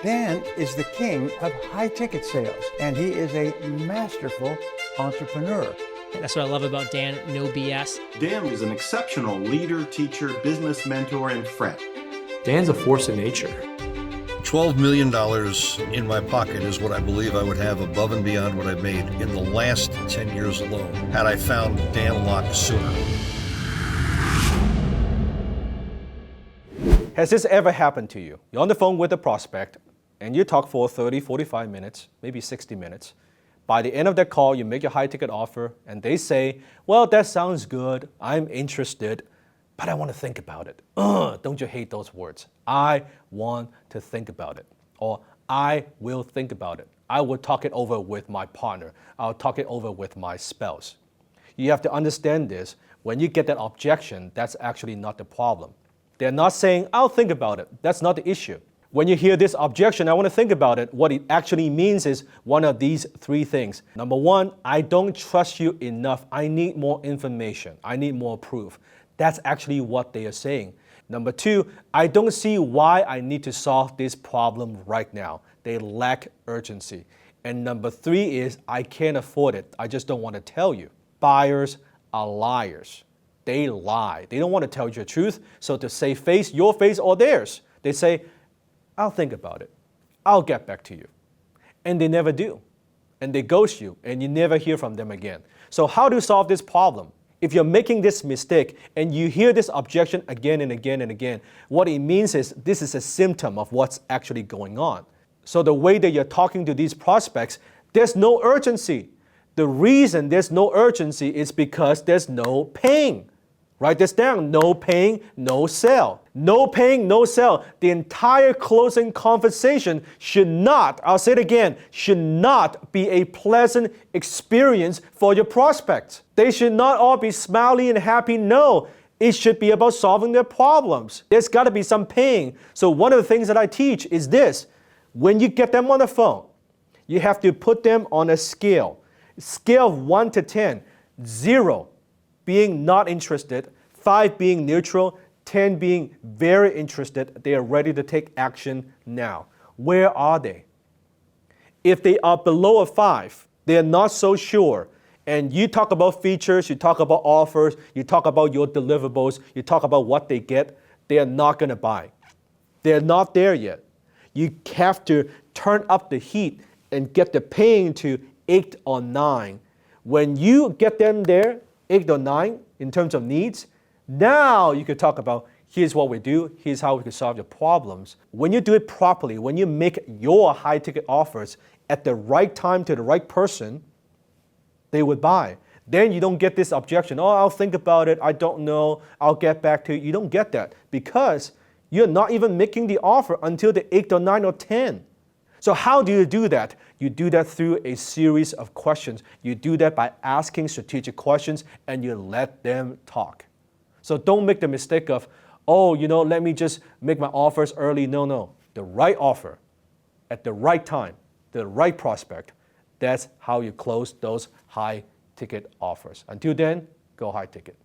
Dan is the king of high-ticket sales, and he is a masterful entrepreneur. That's what I love about Dan, no BS. Dan is an exceptional leader, teacher, business mentor, and friend. Dan's a force of nature. $12 million in my pocket is what I believe I would have above and beyond what I've made in the last 10 years alone, had I found Dan Locke sooner. Has this ever happened to you? You're on the phone with a prospect, and you talk for 30, 45 minutes, maybe 60 minutes. By the end of that call, you make your high-ticket offer, and they say, well, that sounds good, I'm interested, but I want to think about it. Don't you hate those words? I want to think about it. Or I will think about it. I will talk it over with my partner. I'll talk it over with my spouse. You have to understand this. When you get that objection, that's actually not the problem. They're not saying, I'll think about it. That's not the issue. When you hear this objection, I want to think about it, what it actually means is one of these three things. Number one, I don't trust you enough. I need more information. I need more proof. That's actually what they are saying. Number two, I don't see why I need to solve this problem right now. They lack urgency. And number three is, I can't afford it. I just don't want to tell you. Buyers are liars. They lie. They don't want to tell you the truth. So to save face, your face or theirs, they say, I'll think about it. I'll get back to you. And they never do. And they ghost you, and you never hear from them again. So how do you solve this problem? If you're making this mistake and you hear this objection again and again and again, what it means is this is a symptom of what's actually going on. So the way that you're talking to these prospects, there's no urgency. The reason there's no urgency is because there's no paying. Write this down, no paying, no sale. No paying, no sale. The entire closing conversation should not, I'll say it again, should not be a pleasant experience for your prospects. They should not all be smiley and happy. No, it should be about solving their problems. There's got to be some paying. So one of the things that I teach is this. When you get them on the phone, you have to put them on a scale. Scale of 1 to 10, 0 being not interested, 5 being neutral, 10 being very interested. They are ready to take action now. Where are they? If they are below a 5, they are not so sure. And you talk about features, you talk about offers, you talk about your deliverables, you talk about what they get, they are not going to buy. They're not there yet. You have to turn up the heat and get the paying to 8 or 9. When you get them there, 8 or 9 in terms of needs, now you could talk about here's what we do, here's how we can solve your problems. When you do it properly, when you make your high-ticket offers at the right time to the right person, they would buy. Then you don't get this objection, oh, I'll think about it, I don't know, I'll get back to you. You don't get that because you're not even making the offer until the 8 or 9 or 10. So how do you do that? You do that through a series of questions. You do that by asking strategic questions and you let them talk. So don't make the mistake of, oh, let me just make my offers early. No. The right offer at the right time, the right prospect, that's how you close those high ticket offers. Until then, go high ticket.